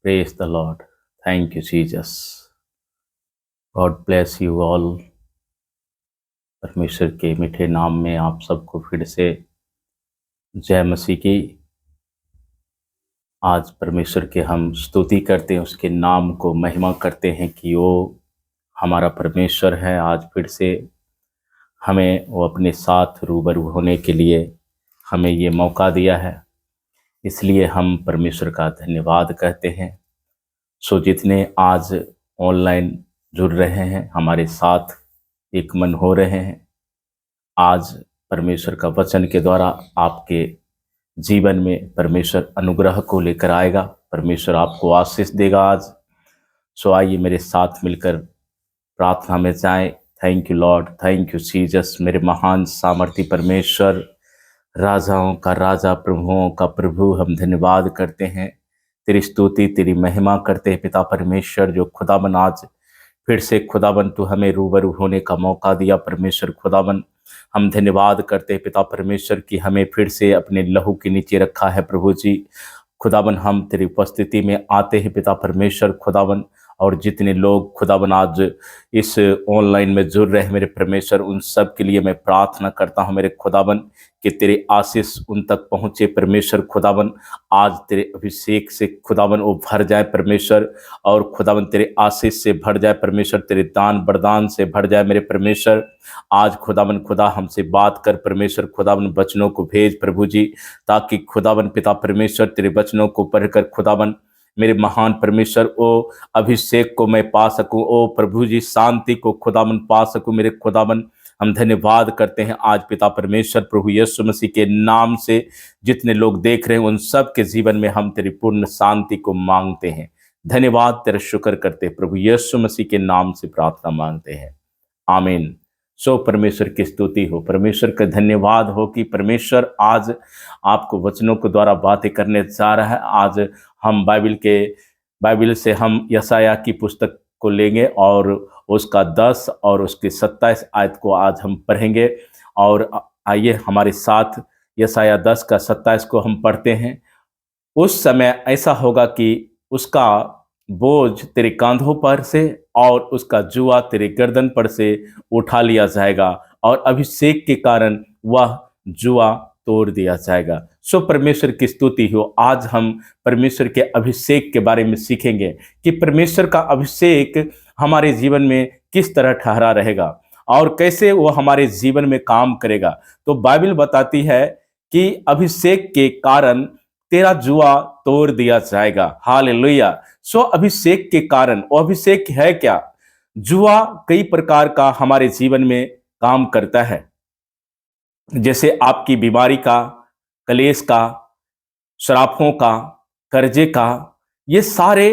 Praise the Lord. Thank you, Jesus. God bless you all. परमेश्वर के मीठे नाम में आप सबको फिर से जय मसीह की। आज परमेश्वर के हम स्तुति करते हैं, उसके नाम को महिमा करते हैं कि वो हमारा परमेश्वर है। आज फिर से हमें वो अपने साथ रूबरू होने के लिए हमें ये मौका दिया है, इसलिए हम परमेश्वर का धन्यवाद कहते हैं। सो जितने आज ऑनलाइन जुड़ रहे हैं, हमारे साथ एक मन हो रहे हैं, आज परमेश्वर का वचन के द्वारा आपके जीवन में परमेश्वर अनुग्रह को लेकर आएगा, परमेश्वर आपको आशीष देगा आज। सो आइए मेरे साथ मिलकर प्रार्थना में जाएं। Thank you Lord, thank you Jesus. मेरे महान सामर्थी परमेश्वर, राजाओं का राजा, प्रभुओं का प्रभु, हम धन्यवाद करते हैं, तेरी स्तुति तेरी महिमा करते हैं पिता परमेश्वर, जो खुदावन आज फिर से खुदावन तू हमें रूबरू होने का मौका दिया। परमेश्वर खुदावन हम धन्यवाद करते हैं पिता परमेश्वर की हमें फिर से अपने लहू के नीचे रखा है। प्रभु जी खुदावन हम तेरी उपस्थिति में आते हैं पिता परमेश्वर खुदावन, और जितने लोग खुदावन आज इस ऑनलाइन में जुड़ रहे हैं मेरे परमेश्वर, उन सब के लिए मैं प्रार्थना करता हूं मेरे खुदावन कि तेरे आशीष उन तक पहुंचे। परमेश्वर खुदावन आज तेरे अभिषेक से खुदावन वो भर जाए परमेश्वर, और खुदावन तेरे आशीष से भर जाए परमेश्वर, तेरे दान वरदान से भर जाए मेरे परमेश्वर। आज खुदावन खुदा हमसे बात कर परमेश्वर, खुदावन वचनों को भेज प्रभु जी, ताकि खुदावन पिता परमेश्वर तेरे वचनों को पढ़कर खुदावन मेरे महान परमेश्वर ओ अभिषेक को मैं पा सकूं, ओ प्रभु जी शांति को खुदावन पा सकूं मेरे खुदावन। हम धन्यवाद करते हैं आज पिता परमेश्वर प्रभु यीशु मसीह के नाम से जितने लोग देख रहे हैं उन सब के जीवन में हम तेरी पूर्ण शांति को मांगते हैं। धन्यवाद, तेरा शुक्र करते हैं प्रभु यीशु मसीह के नाम से प्रार्थना मांगते हैं, आमीन। सो परमेश्वर की स्तुति हो, परमेश्वर का धन्यवाद हो कि परमेश्वर आज आपको वचनों के द्वारा बातें करने जा रहा है। आज हम बाइबल से हम यशायाह की पुस्तक को लेंगे और उसका 10 और उसकी 27 आयत को आज हम पढ़ेंगे। और आइए हमारे साथ यशायाह 10 का 27 को हम पढ़ते हैं। उस समय ऐसा होगा कि उसका बोझ तेरे कांधों पर से और उसका जुआ तेरे गर्दन पर से उठा लिया जाएगा, और अभिषेक के कारण वह जुआ तोड़ दिया जाएगा। सो परमेश्वर की स्तुति हो। आज हम परमेश्वर के अभिषेक के बारे में सीखेंगे कि परमेश्वर का अभिषेक हमारे जीवन में किस तरह ठहरा रहेगा और कैसे वो हमारे जीवन में काम करेगा। तो बाइबल बताती है कि अभिषेक के कारण तेरा जुआ तोड़ दिया जाएगा। हालेलुया। सो अभिषेक के कारण, वो अभिषेक है क्या? जुआ कई प्रकार का हमारे जीवन में काम करता है, जैसे आपकी बीमारी का, कलेश का, श्रापों का, कर्जे का, ये सारे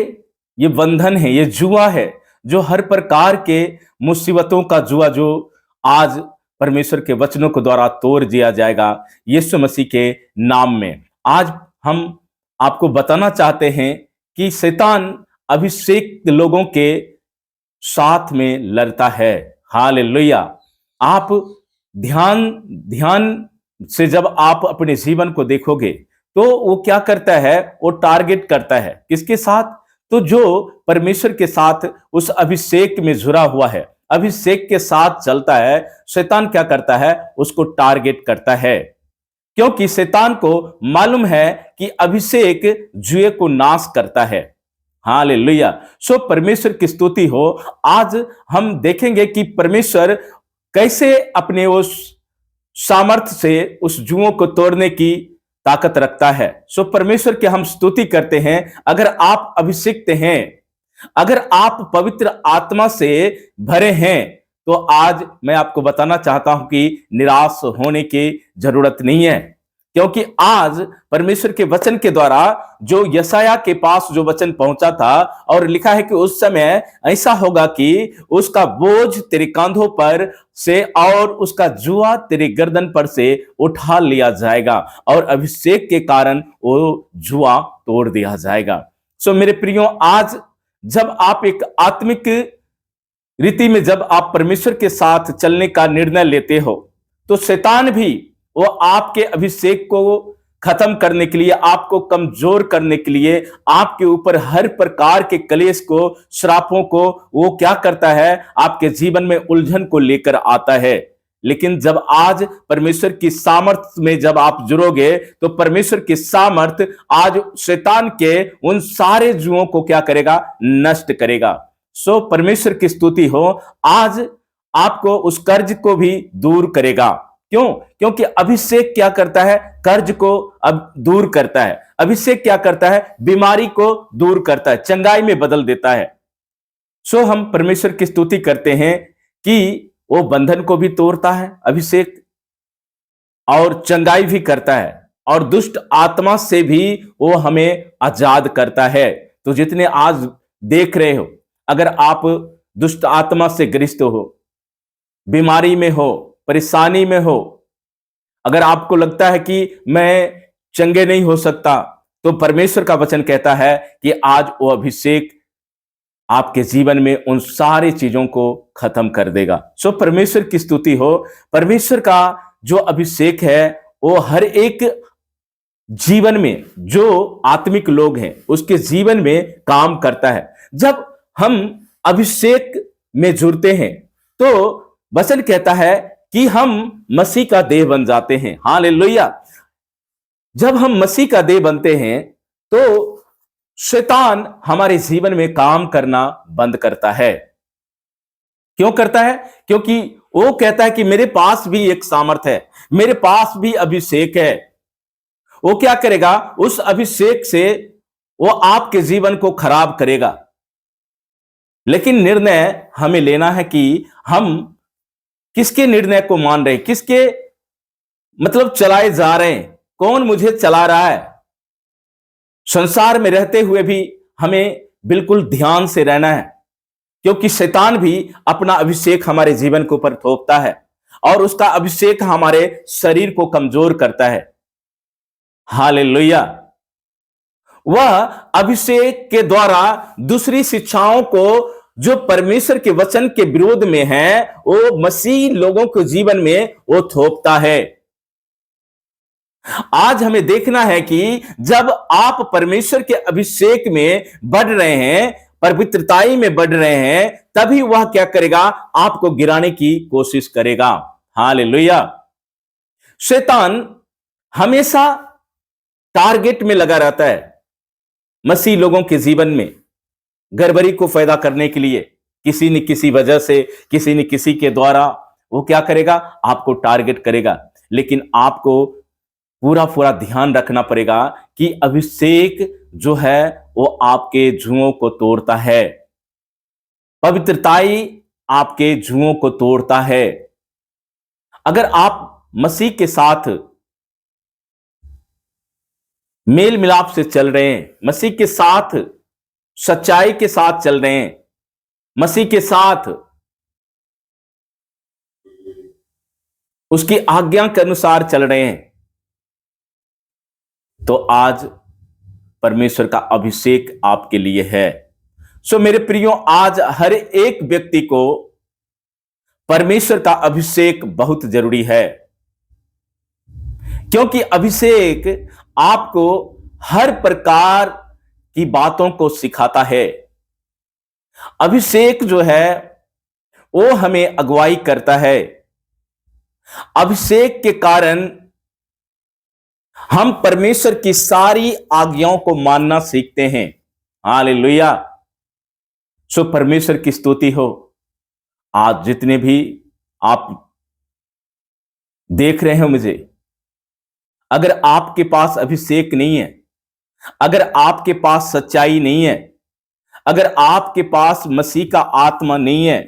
ये बंधन है, ये जुआ है, जो हर प्रकार के मुसीबतों का जुआ जो आज परमेश्वर के वचनों के द्वारा तोड़ दिया जाएगा यीशु मसीह के नाम में। आज हम आपको बताना चाहते हैं कि शैतान अभिषेक लोगों के साथ में लड़ता है। हालेलुया। आप ध्यान से जब आप अपने जीवन को देखोगे तो वो क्या करता है, वो टारगेट करता है किसके साथ? तो जो परमेश्वर के साथ उस अभिषेक में जुड़ा हुआ है, अभिषेक के साथ चलता है, शैतान क्या करता है, उसको टारगेट करता है, क्योंकि शैतान को मालूम है कि अभिषेक जुए को नाश करता है। हालेलुया। सो परमेश्वर की स्तुति हो। आज हम देखेंगे कि परमेश्वर कैसे अपने उस सामर्थ्य से उस जुओं को तोड़ने की ताकत रखता है। सो परमेश्वर की हम स्तुति करते हैं। अगर आप अभिषिक्त हैं, अगर आप पवित्र आत्मा से भरे हैं, तो आज मैं आपको बताना चाहता हूं कि निराश होने की जरूरत नहीं है, क्योंकि आज परमेश्वर के वचन के द्वारा जो यशायाह के पास जो वचन पहुंचा था, और लिखा है कि उस समय ऐसा होगा कि उसका बोझ तेरे कांधों पर से और उसका जुआ तेरे गर्दन पर से उठा लिया जाएगा, और अभिषेक के कारण वो जुआ तोड़ दिया जाएगा। सो मेरे प्रियो, आज जब आप एक आत्मिक रीति में जब आप परमेश्वर के साथ चलने का निर्णय लेते हो, तो शैतान भी वो आपके अभिषेक को खत्म करने के लिए, आपको कमजोर करने के लिए, आपके ऊपर हर प्रकार के कलेश को, श्रापों को वो क्या करता है, आपके जीवन में उलझन को लेकर आता है। लेकिन जब आज परमेश्वर की सामर्थ्य में जब आप जुड़ोगे तो परमेश्वर की सामर्थ्य आज शैतान के उन सारे जुओं को क्या करेगा, नष्ट करेगा। सो परमेश्वर की स्तुति हो, आज आपको उस कर्ज को भी दूर करेगा। क्यों? क्योंकि अभिषेक क्या करता है, कर्ज को अब दूर करता है। अभिषेक क्या करता है, बीमारी को दूर करता है, चंगाई में बदल देता है। सो हम परमेश्वर की स्तुति करते हैं कि वो बंधन को भी तोड़ता है अभिषेक, और चंगाई भी करता है, और दुष्ट आत्मा से भी वो हमें आजाद करता है। तो जितने आज देख रहे हो, अगर आप दुष्ट आत्मा से ग्रस्त हो, बीमारी में हो, परेशानी में हो, अगर आपको लगता है कि मैं चंगे नहीं हो सकता, तो परमेश्वर का वचन कहता है कि आज वो अभिषेक आपके जीवन में उन सारी चीजों को खत्म कर देगा। सो परमेश्वर की स्तुति हो। परमेश्वर का जो अभिषेक है वो हर एक जीवन में, जो आत्मिक लोग हैं उसके जीवन में काम करता है। जब हम अभिषेक में जुड़ते हैं तो वचन कहता है कि हम मसीह का देह बन जाते हैं। हालेलुया। जब हम मसीह का देह बनते हैं तो शैतान हमारे जीवन में काम करना बंद करता है। क्यों करता है? क्योंकि वो कहता है कि मेरे पास भी एक सामर्थ है, मेरे पास भी अभिषेक है। वो क्या करेगा, उस अभिषेक से वो आपके जीवन को खराब करेगा। लेकिन निर्णय हमें लेना है कि हम किसके निर्णय को मान रहे हैं, किसके मतलब चलाए जा रहे हैं, कौन मुझे चला रहा है। संसार में रहते हुए भी हमें बिल्कुल ध्यान से रहना है, क्योंकि शैतान भी अपना अभिषेक हमारे जीवन के ऊपर थोपता है और उसका अभिषेक हमारे शरीर को कमजोर करता है। हालेलुया। वह अभिषेक के द्वारा दूसरी शिक्षाओं को जो परमेश्वर के वचन के विरोध में है, वो मसीह लोगों के जीवन में वो थोपता है। आज हमें देखना है कि जब आप परमेश्वर के अभिषेक में बढ़ रहे हैं, पवित्रताई में बढ़ रहे हैं, तभी वह क्या करेगा, आपको गिराने की कोशिश करेगा। हालेलुया। शैतान हमेशा टारगेट में लगा रहता है मसीह लोगों के जीवन में, गड़बड़ी को पैदा करने के लिए। किसी न किसी वजह से, किसी न किसी के द्वारा वो क्या करेगा, आपको टारगेट करेगा। लेकिन आपको पूरा पूरा ध्यान रखना पड़ेगा कि अभिषेक जो है वो आपके जुओं को तोड़ता है, पवित्रताई आपके जुओं को तोड़ता है। अगर आप मसीह के साथ मेल मिलाप से चल रहे हैं, मसीह के साथ सच्चाई के साथ चल रहे हैं, मसीह के साथ उसकी आज्ञा के अनुसार चल रहे हैं, तो आज परमेश्वर का अभिषेक आपके लिए है। सो मेरे प्रियो, आज हर एक व्यक्ति को परमेश्वर का अभिषेक बहुत जरूरी है, क्योंकि अभिषेक आपको हर प्रकार की बातों को सिखाता है। अभिषेक जो है वो हमें अगुवाई करता है। अभिषेक के कारण हम परमेश्वर की सारी आज्ञाओं को मानना सीखते हैं। हालेलुया। सो परमेश्वर की स्तुति हो। आज जितने भी आप देख रहे हो मुझे, अगर आपके पास अभिषेक नहीं है, अगर आपके पास सच्चाई नहीं है, अगर आपके पास मसीह का आत्मा नहीं है,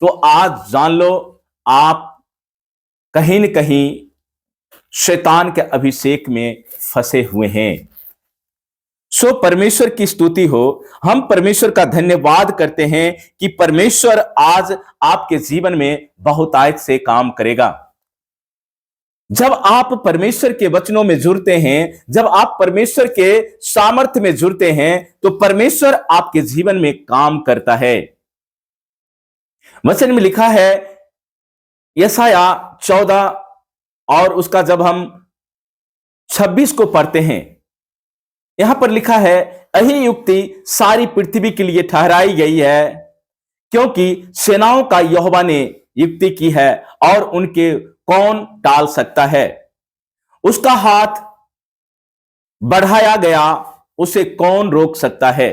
तो आज जान लो आप कहीं न कहीं शैतान के अभिषेक में फंसे हुए हैं। सो परमेश्वर की स्तुति हो। हम परमेश्वर का धन्यवाद करते हैं कि परमेश्वर आज आपके जीवन में बहुतायत से काम करेगा। जब आप परमेश्वर के वचनों में जुड़ते हैं, जब आप परमेश्वर के सामर्थ्य में जुड़ते हैं, तो परमेश्वर आपके जीवन में काम करता है। वचन में लिखा है यशायाह 14 और उसका जब हम 26 को पढ़ते हैं। यहां पर लिखा है, यही युक्ति सारी पृथ्वी के लिए ठहराई गई है, क्योंकि सेनाओं का यहोवा ने युक्ति की है और उनके कौन टाल सकता है। उसका हाथ बढ़ाया गया, उसे कौन रोक सकता है।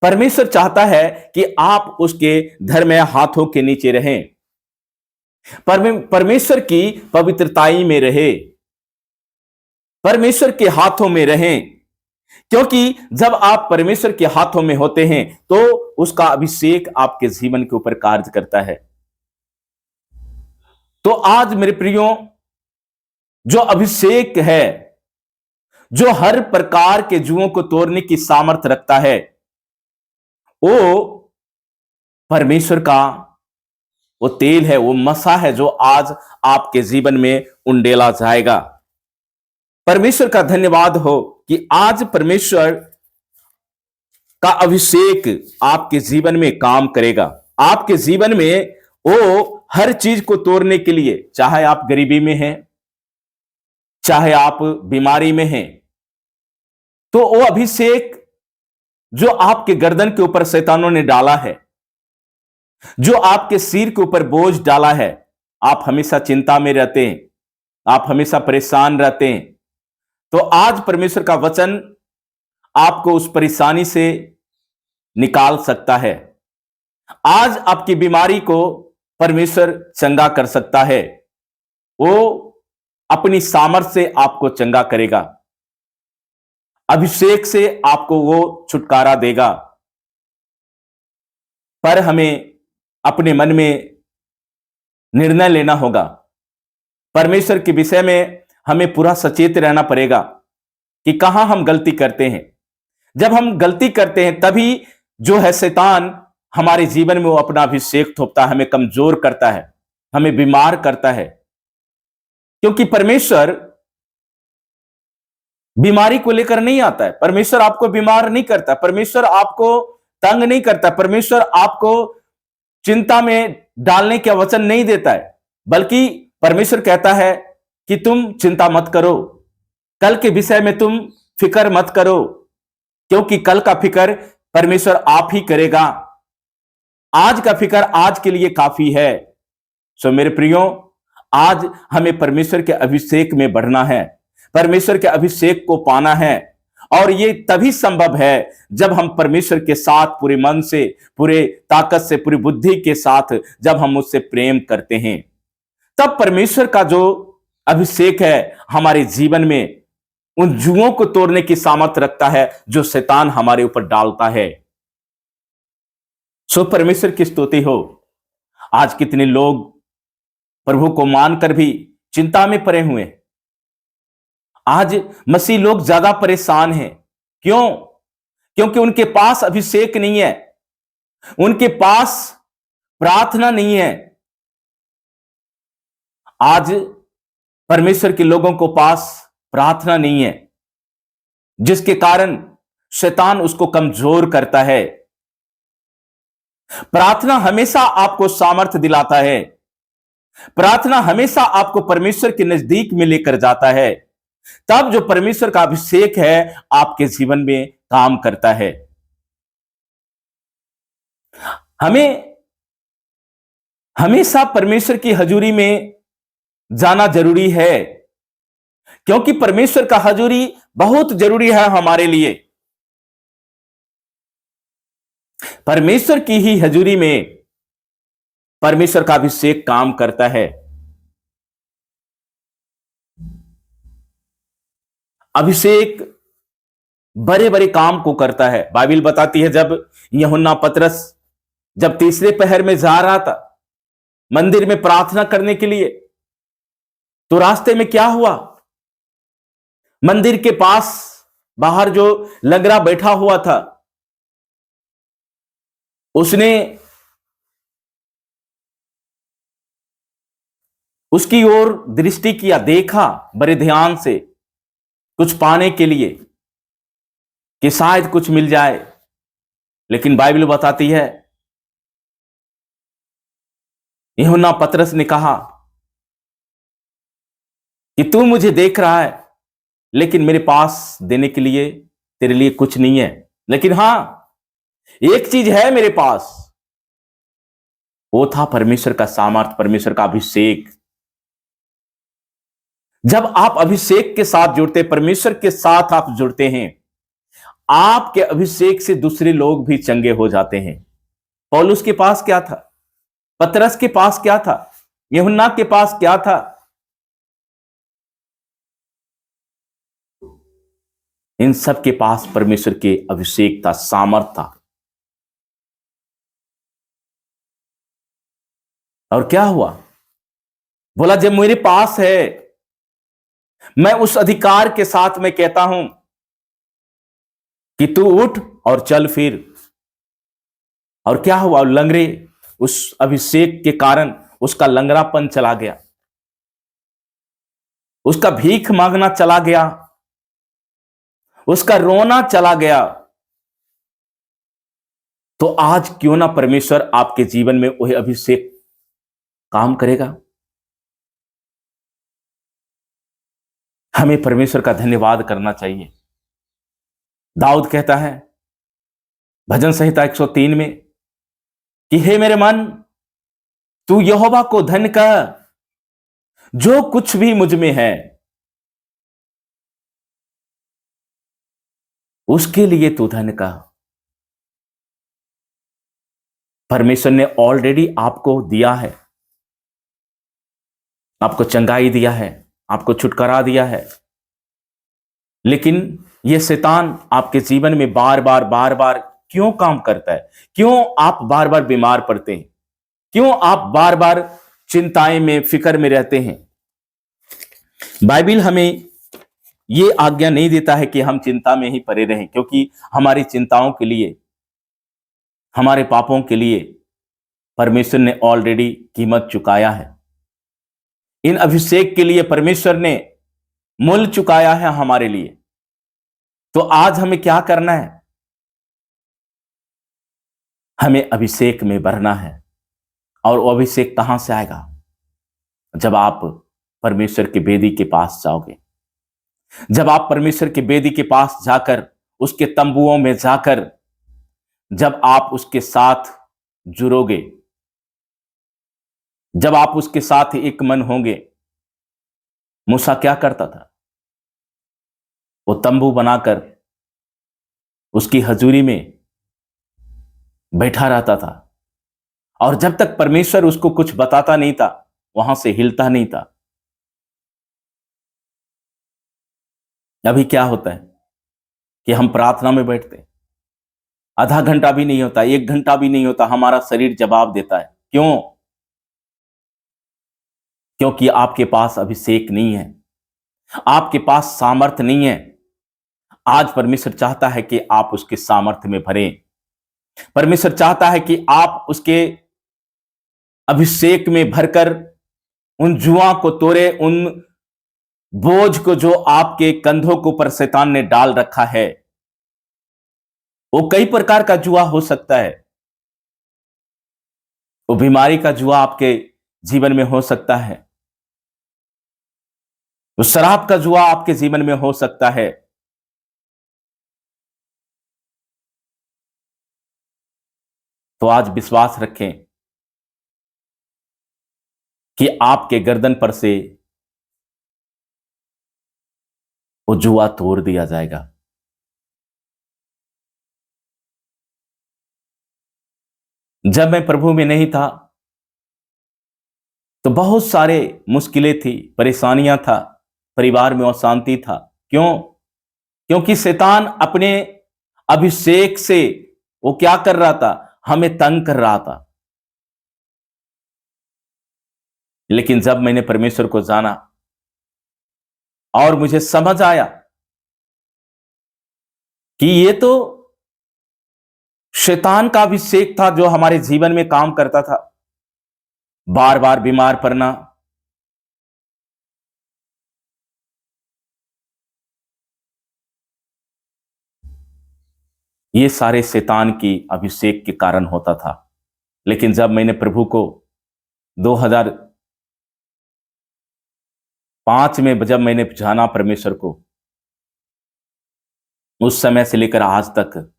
परमेश्वर चाहता है कि आप उसके धर्म हाथों के नीचे रहें, परमेश्वर की पवित्रताई में रहे, परमेश्वर के हाथों में रहें। क्योंकि जब आप परमेश्वर के हाथों में होते हैं तो उसका अभिषेक आपके जीवन के ऊपर कार्य करता है। तो आज मेरे प्रियो, जो अभिषेक है, जो हर प्रकार के जुओं को तोड़ने की सामर्थ्य रखता है, वो परमेश्वर का वो तेल है, वो मसा है, जो आज आपके जीवन में उंडेला जाएगा। परमेश्वर का धन्यवाद हो कि आज परमेश्वर का अभिषेक आपके जीवन में काम करेगा। आपके जीवन में वो हर चीज को तोड़ने के लिए, चाहे आप गरीबी में हैं, चाहे आप बीमारी में हैं, तो वो अभिषेक जो आपके गर्दन के ऊपर शैतानों ने डाला है, जो आपके सिर के ऊपर बोझ डाला है, आप हमेशा चिंता में रहते हैं, आप हमेशा परेशान रहते हैं, तो आज परमेश्वर का वचन आपको उस परेशानी से निकाल सकता है। आज आपकी बीमारी को परमेश्वर चंगा कर सकता है। वो अपनी सामर्थ्य से आपको चंगा करेगा, अभिषेक से आपको वो छुटकारा देगा। पर हमें अपने मन में निर्णय लेना होगा। परमेश्वर के विषय में हमें पूरा सचेत रहना पड़ेगा कि कहां हम गलती करते हैं। जब हम गलती करते हैं तभी जो है शैतान हमारे जीवन में वो अपना अभिषेक थोपता है, हमें कमजोर करता है, हमें बीमार करता है। क्योंकि परमेश्वर बीमारी को लेकर नहीं आता है, परमेश्वर आपको बीमार नहीं करता, परमेश्वर आपको तंग नहीं करता, परमेश्वर आपको चिंता में डालने का वचन नहीं देता है, बल्कि परमेश्वर कहता है कि तुम चिंता मत करो, कल के विषय में तुम फिक्र मत करो, क्योंकि कल का फिक्र परमेश्वर आप ही करेगा। आज का फिक्र आज के लिए काफी है। सो मेरे प्रियो, आज हमें परमेश्वर के अभिषेक में बढ़ना है, परमेश्वर के अभिषेक को पाना है। और ये तभी संभव है जब हम परमेश्वर के साथ पूरे मन से, पूरे ताकत से, पूरी बुद्धि के साथ जब हम उससे प्रेम करते हैं, तब परमेश्वर का जो अभिषेक है हमारे जीवन में उन जुओं को तोड़ने की सामर्थ्य रखता है जो शैतान हमारे ऊपर डालता है। सो परमेश्वर की स्तुति हो। आज कितने लोग प्रभु को मानकर भी चिंता में पड़े हुए हैं। आज मसीह लोग ज्यादा परेशान हैं। क्यों? क्योंकि उनके पास अभिषेक नहीं है, उनके पास प्रार्थना नहीं है। आज परमेश्वर के लोगों को पास प्रार्थना नहीं है, जिसके कारण शैतान उसको कमजोर करता है। प्रार्थना हमेशा आपको सामर्थ्य दिलाता है, प्रार्थना हमेशा आपको परमेश्वर के नजदीक में लेकर जाता है। तब जो परमेश्वर का अभिषेक है आपके जीवन में काम करता है। हमें हमेशा परमेश्वर की हजूरी में जाना जरूरी है, क्योंकि परमेश्वर का हजूरी बहुत जरूरी है हमारे लिए। परमेश्वर की ही हजूरी में परमेश्वर का अभिषेक काम करता है। अभिषेक बड़े बड़े काम को करता है। बाइबल बताती है जब यूहन्ना पतरस जब तीसरे पहर में जा रहा था मंदिर में प्रार्थना करने के लिए, तो रास्ते में क्या हुआ? मंदिर के पास बाहर जो लंगड़ा बैठा हुआ था, उसने उसकी ओर दृष्टि किया, देखा बड़े ध्यान से कुछ पाने के लिए कि शायद कुछ मिल जाए। लेकिन बाइबल बताती है यूहन्ना पतरस ने कहा कि तू मुझे देख रहा है, लेकिन मेरे पास देने के लिए तेरे लिए कुछ नहीं है। लेकिन हां, एक चीज है मेरे पास, वो था परमेश्वर का सामर्थ, परमेश्वर का अभिषेक। जब आप अभिषेक के साथ जुड़ते, परमेश्वर के साथ आप जुड़ते हैं, आपके अभिषेक से दूसरे लोग भी चंगे हो जाते हैं। पौलुस के पास क्या था? पतरस के पास क्या था? यूहन्ना के पास क्या था? इन सब के पास परमेश्वर के अभिषेक था, सामर्थ था। और क्या हुआ? बोला जब मेरे पास है, मैं उस अधिकार के साथ मैं कहता हूं कि तू उठ और चल फिर। और क्या हुआ? लंगड़े, उस अभिषेक के कारण उसका लंगड़ापन चला गया, उसका भीख मांगना चला गया, उसका रोना चला गया। तो आज क्यों ना परमेश्वर आपके जीवन में वही अभिषेक काम करेगा। हमें परमेश्वर का धन्यवाद करना चाहिए। दाऊद कहता है भजन संहिता 103 में कि हे मेरे मन, तू यहोवा को धन्य कह, जो कुछ भी मुझ में है उसके लिए तू धन्य कह। परमेश्वर ने ऑलरेडी आपको दिया है, आपको चंगाई दिया है, आपको छुटकारा दिया है। लेकिन यह शैतान आपके जीवन में बार बार क्यों काम करता है? क्यों आप बार बार बीमार पड़ते हैं? क्यों आप बार बार चिंताएं में, फिक्र में रहते हैं? बाइबल हमें यह आज्ञा नहीं देता है कि हम चिंता में ही पड़े रहें, क्योंकि हमारी चिंताओं के लिए, हमारे पापों के लिए परमेश्वर ने ऑलरेडी कीमत चुकाया है। इन अभिषेक के लिए परमेश्वर ने मूल्य चुकाया है हमारे लिए। तो आज हमें क्या करना है? हमें अभिषेक में भरना है। और वो अभिषेक कहां से आएगा? जब आप परमेश्वर की वेदी के पास जाओगे, जब आप परमेश्वर की वेदी के पास जाकर, उसके तंबुओं में जाकर, जब आप उसके साथ जुड़ोगे, जब आप उसके साथ एक मन होंगे। मूसा क्या करता था? वो तंबू बनाकर उसकी हजूरी में बैठा रहता था, और जब तक परमेश्वर उसको कुछ बताता नहीं था, वहां से हिलता नहीं था। अभी क्या होता है कि हम प्रार्थना में बैठते, आधा घंटा भी नहीं होता, 1 घंटा भी नहीं होता, हमारा शरीर जवाब देता है। क्यों? क्योंकि आपके पास अभिषेक नहीं है, आपके पास सामर्थ्य नहीं है। आज परमेश्वर चाहता है कि आप उसके सामर्थ्य में भरें। परमेश्वर चाहता है कि आप उसके अभिषेक में भरकर उन जुआ को तोड़े, उन बोझ को जो आपके कंधों के ऊपर शैतान ने डाल रखा है। वो कई प्रकार का जुआ हो सकता है। वो बीमारी का जुआ आपके जीवन में हो सकता है, वो शराब का जुआ आपके जीवन में हो सकता है। तो आज विश्वास रखें कि आपके गर्दन पर से वो जुआ तोड़ दिया जाएगा। जब मैं प्रभु में नहीं था तो बहुत सारे मुश्किलें थी, परेशानियां था, परिवार में अशांति था। क्यों? क्योंकि शैतान अपने अभिषेक से वो क्या कर रहा था? हमें तंग कर रहा था। लेकिन जब मैंने परमेश्वर को जाना और मुझे समझ आया कि ये तो शैतान का अभिषेक था जो हमारे जीवन में काम करता था, बार बार बीमार पड़ना, ये सारे शैतान की अभिषेक के कारण होता था। लेकिन जब मैंने प्रभु को 2005 में जब मैंने जाना परमेश्वर को, उस समय से लेकर आज तक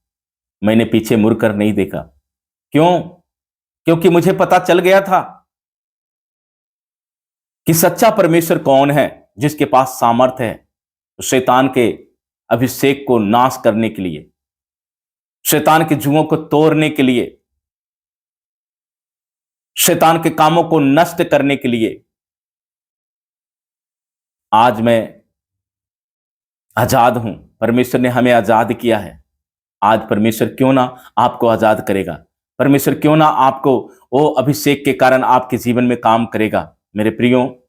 मैंने पीछे मुड़कर नहीं देखा। क्यों? क्योंकि मुझे पता चल गया था कि सच्चा परमेश्वर कौन है, जिसके पास सामर्थ्य है शैतान के अभिषेक को नाश करने के लिए, शैतान के जुओं को तोड़ने के लिए, शैतान के कामों को नष्ट करने के लिए। आज मैं आजाद हूं। परमेश्वर ने हमें आजाद किया है। आज परमेश्वर क्यों ना आपको आजाद करेगा। परमेश्वर क्यों ना आपको वो अभिषेक के कारण आपके जीवन में काम करेगा। मेरे प्रियो,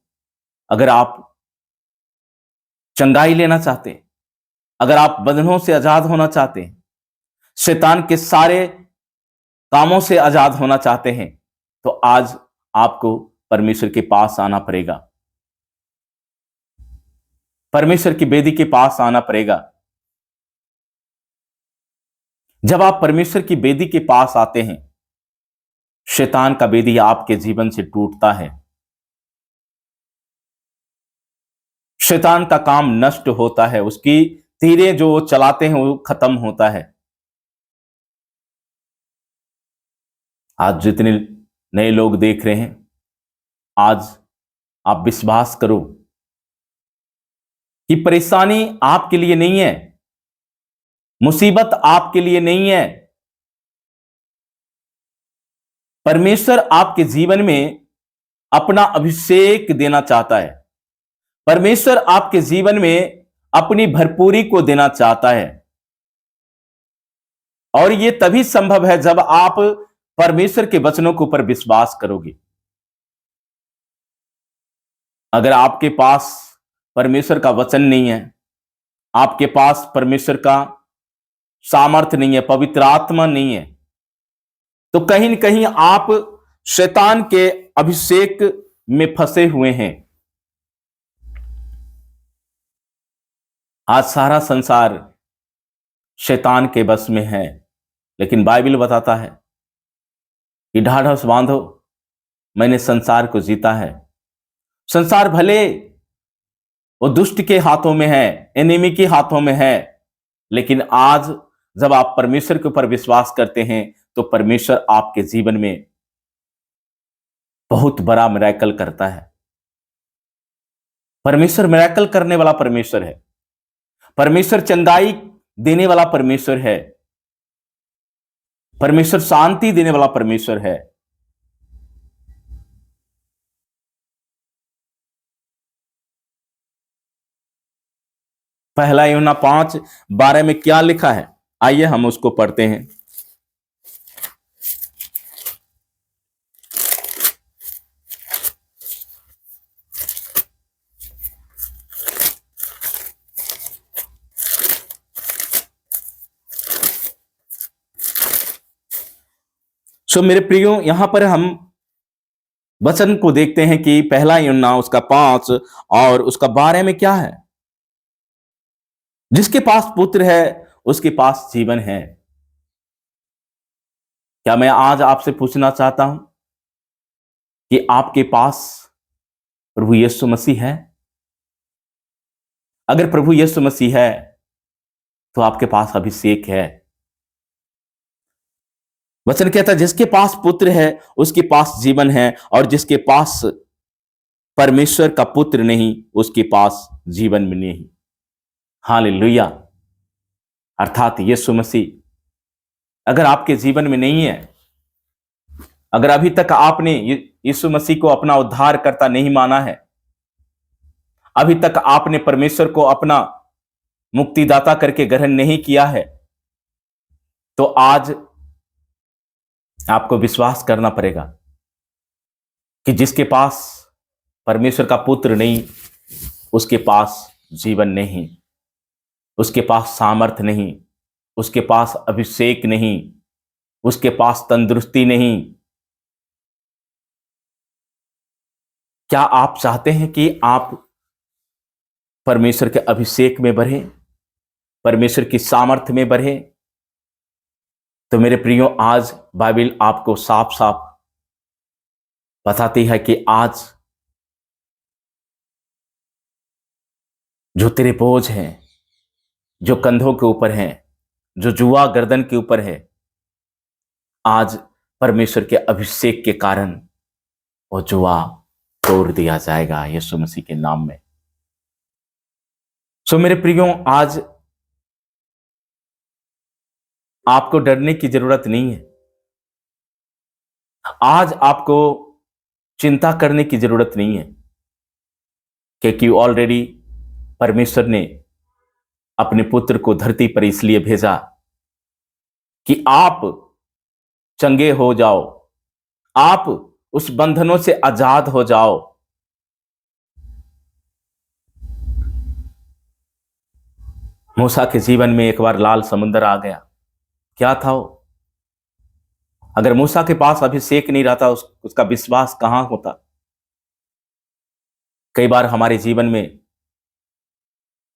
अगर आप चंगाई लेना चाहते हैं, अगर आप बंधनों से आजाद होना चाहते हैं, शैतान के सारे कामों से आजाद होना चाहते हैं, तो आज आपको परमेश्वर के पास आना पड़ेगा। परमेश्वर की वेदी के पास आना पड़ेगा। जब आप परमेश्वर की वेदी के पास आते हैं, शैतान का वेदी आपके जीवन से टूटता है, शैतान का काम नष्ट होता है, उसकी तीरें जो चलाते हैं वो खत्म होता है। आज जितने नए लोग देख रहे हैं, आज आप विश्वास करो कि परेशानी आपके लिए नहीं है, मुसीबत आपके लिए नहीं है। परमेश्वर आपके जीवन में अपना अभिषेक देना चाहता है। परमेश्वर आपके जीवन में अपनी भरपूरी को देना चाहता है, और यह तभी संभव है जब आप परमेश्वर के वचनों के ऊपर विश्वास करोगे। अगर आपके पास परमेश्वर का वचन नहीं है, आपके पास परमेश्वर का सामर्थ्य नहीं है, पवित्र आत्मा नहीं है, तो कहीं न कहीं आप शैतान के अभिषेक में फंसे हुए हैं। आज सारा संसार शैतान के बस में है, लेकिन बाइबल बताता है कि ढाढ़स बांधो, मैंने संसार को जीता है। संसार भले वो दुष्ट के हाथों में है, एनिमी के हाथों में है, लेकिन आज जब आप परमेश्वर के ऊपर विश्वास करते हैं तो परमेश्वर आपके जीवन में बहुत बड़ा मिरेकल करता है। परमेश्वर मिरेकल करने वाला परमेश्वर है। परमेश्वर चंगाई देने वाला परमेश्वर है। परमेश्वर शांति देने वाला परमेश्वर है। पहला यूहन्ना 5:12 में क्या लिखा है, आइए हम उसको पढ़ते हैं। मेरे प्रियो, यहां पर हम वचन को देखते हैं कि पहला यूहन्ना उसका 5 और उसका 12 में क्या है। जिसके पास पुत्र है उसके पास जीवन है। क्या मैं आज आपसे पूछना चाहता हूं कि आपके पास प्रभु यीशु मसीह है? अगर प्रभु यीशु मसीह है तो आपके पास अभिषेक है। वचन कहता है जिसके पास पुत्र है उसके पास जीवन है, और जिसके पास परमेश्वर का पुत्र नहीं उसके पास जीवन भी नहीं। हालेलुया। अर्थात यीशु मसीह अगर आपके जीवन में नहीं है, अगर अभी तक आपने यीशु मसीह को अपना उद्धारकर्ता नहीं माना है, अभी तक आपने परमेश्वर को अपना मुक्तिदाता करके ग्रहण नहीं किया है, तो आज आपको विश्वास करना पड़ेगा कि जिसके पास परमेश्वर का पुत्र नहीं उसके पास जीवन नहीं, उसके पास सामर्थ्य नहीं, उसके पास अभिषेक नहीं, उसके पास तंदुरुस्ती नहीं। क्या आप चाहते हैं कि आप परमेश्वर के अभिषेक में बढ़ें, परमेश्वर की सामर्थ्य में बढ़ें? तो मेरे प्रियो, आज बाइबल आपको साफ साफ बताती है कि आज जो तेरे बोझ हैं, जो कंधों के ऊपर है, जो जुआ गर्दन के ऊपर है, आज परमेश्वर के अभिषेक के कारण वो जुआ तोड़ दिया जाएगा यीशु मसीह के नाम में। सो मेरे प्रियो, आज आपको डरने की जरूरत नहीं है। आज आपको चिंता करने की जरूरत नहीं है, क्योंकि ऑलरेडी परमेश्वर ने अपने पुत्र को धरती पर इसलिए भेजा कि आप चंगे हो जाओ, आप उस बंधनों से आजाद हो जाओ। मूसा के जीवन में एक बार लाल समुद्र आ गया। क्या था वो? अगर मूसा के पास अभिषेक नहीं रहता, उसका विश्वास कहां होता? कई बार हमारे जीवन में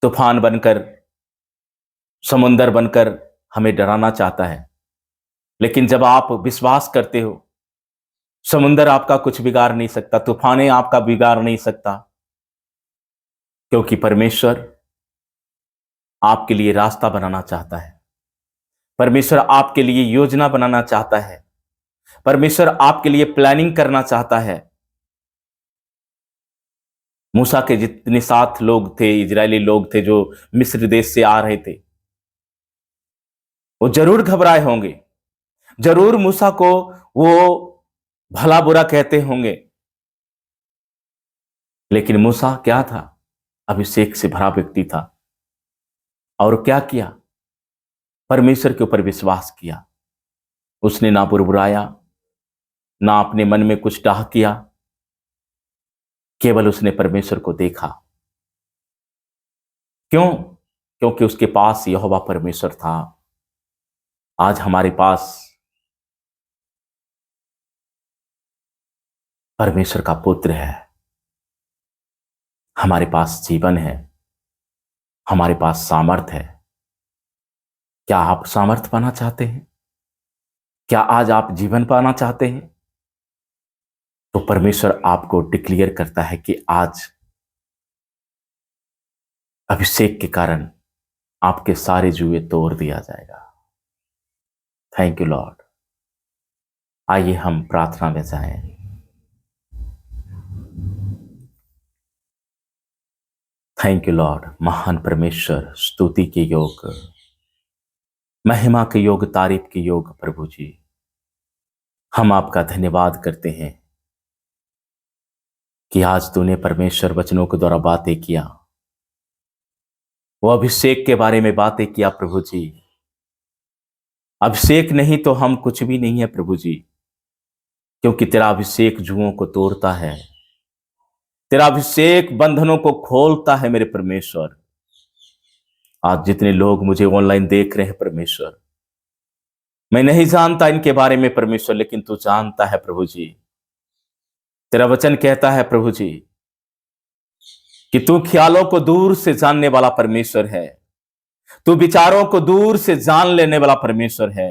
तूफान बनकर, समुंदर बनकर हमें डराना चाहता है, लेकिन जब आप विश्वास करते हो, समुंदर आपका कुछ बिगाड़ नहीं सकता, तूफानें आपका बिगाड़ नहीं सकता, क्योंकि परमेश्वर आपके लिए रास्ता बनाना चाहता है। परमेश्वर आपके लिए योजना बनाना चाहता है। परमेश्वर आपके लिए प्लानिंग करना चाहता है। मूसा के जितने साथ लोग थे, इजरायली लोग थे जो मिस्र देश से आ रहे थे, वो जरूर घबराए होंगे, जरूर मूसा को वो भला बुरा कहते होंगे, लेकिन मूसा क्या था? अभिषेक से भरा व्यक्ति था। और क्या किया? परमेश्वर के ऊपर विश्वास किया। उसने ना बुरबुराया, ना अपने मन में कुछ डाह किया, केवल उसने परमेश्वर को देखा। क्यों? क्योंकि उसके पास यहोवा परमेश्वर था। आज हमारे पास परमेश्वर का पुत्र है, हमारे पास जीवन है, हमारे पास सामर्थ है। क्या आप सामर्थ पाना चाहते हैं? क्या आज आप जीवन पाना चाहते हैं? तो परमेश्वर आपको डिक्लेयर करता है कि आज अभिषेक के कारण आपके सारे जुए तोड़ दिया जाएगा। Thank you Lord. आइए हम प्रार्थना में जाएं। Thank you Lord. महान परमेश्वर, स्तुति के योग, महिमा के योग, तारीफ के योग प्रभु जी, हम आपका धन्यवाद करते हैं कि आज तूने परमेश्वर वचनों के द्वारा बातें किया, वो अभिषेक के बारे में बातें किया प्रभु जी। अभिषेक नहीं तो हम कुछ भी नहीं है प्रभु जी, क्योंकि तेरा अभिषेक जुओं को तोड़ता है, तेरा अभिषेक बंधनों को खोलता है मेरे परमेश्वर। आज जितने लोग मुझे ऑनलाइन देख रहे हैं परमेश्वर, मैं नहीं जानता इनके बारे में परमेश्वर, लेकिन तू जानता है प्रभु जी। तेरा वचन कहता है प्रभु जी कि तू ख्यालों को दूर से जानने वाला परमेश्वर है, तू विचारों को दूर से जान लेने वाला परमेश्वर है।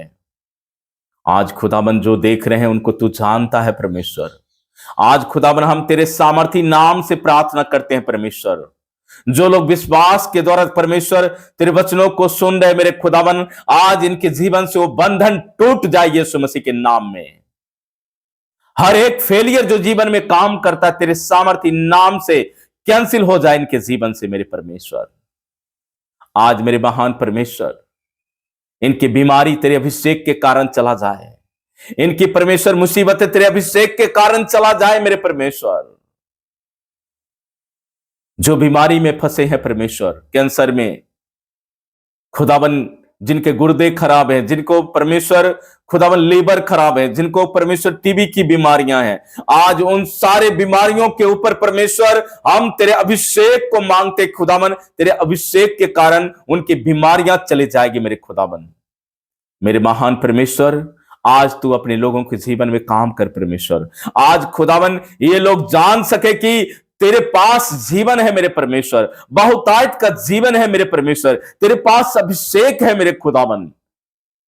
आज खुदाबंद जो देख रहे हैं उनको तू जानता है परमेश्वर। आज खुदाबंद हम तेरे सामर्थी नाम से प्रार्थना करते हैं परमेश्वर। जो लोग विश्वास के द्वारा परमेश्वर तेरे वचनों को सुन रहे मेरे खुदाबंद, आज इनके जीवन से वो बंधन टूट जाए यीशु मसीह के नाम में। हर एक फेलियर जो जीवन में काम करता है तेरे सामर्थी नाम से कैंसिल हो जाए इनके जीवन से मेरे परमेश्वर। आज मेरे महान परमेश्वर, इनकी बीमारी तेरे अभिषेक के कारण चला जाए, इनकी परमेश्वर मुसीबतें तेरे अभिषेक के कारण चला जाए मेरे परमेश्वर। जो बीमारी में फंसे हैं परमेश्वर, कैंसर में खुदावन, जिनके गुर्दे खराब हैं, जिनको परमेश्वर खुदावन लीवर खराब है, जिनको परमेश्वर टीबी की बीमारियां हैं, आज उन सारे बीमारियों के ऊपर परमेश्वर हम तेरे अभिषेक को मांगते खुदावन। तेरे अभिषेक के कारण उनकी बीमारियां चले जाएगी मेरे खुदावन। मेरे महान परमेश्वर, आज तू अपने लोगों के जीवन में काम कर परमेश्वर। आज खुदावन ये लोग जान सके कि तेरे पास जीवन है मेरे परमेश्वर, बहुतायत का जीवन है मेरे परमेश्वर, तेरे पास अभिषेक है मेरे खुदावन।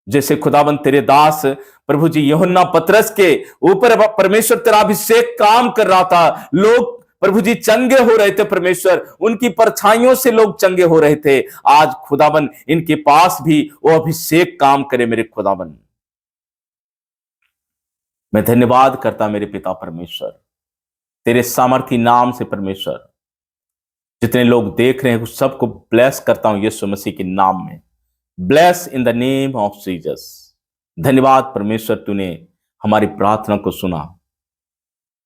जैसे खुदावन तेरे दास प्रभु जी यूहन्ना पतरस के ऊपर परमेश्वर तेरा अभिषेक काम कर रहा था, लोग प्रभु जी चंगे हो रहे थे परमेश्वर, उनकी परछाइयों से लोग चंगे हो रहे थे। आज खुदावन इनके पास भी वो अभिषेक काम करे मेरे खुदावन। मैं धन्यवाद करता मेरे पिता परमेश्वर, तेरे सामर्थी नाम से परमेश्वर। जितने लोग देख रहे हैं उस सबको ब्लेस करता हूं यीशु मसीह के नाम में। Bless in the name of Jesus. धन्यवाद परमेश्वर, तूने हमारी प्रार्थना को सुना।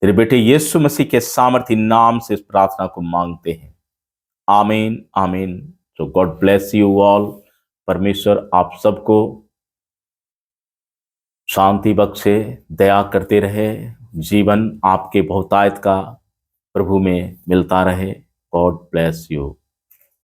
तेरे बेटे यीशु मसीह के सामर्थी नाम से इस प्रार्थना को मांगते हैं, आमीन आमीन। तो गॉड ब्लेस यू ऑल। परमेश्वर आप सबको शांति बख्शे, दया करते रहे, जीवन आपके बहुतायत का प्रभु में मिलता रहे। God bless you.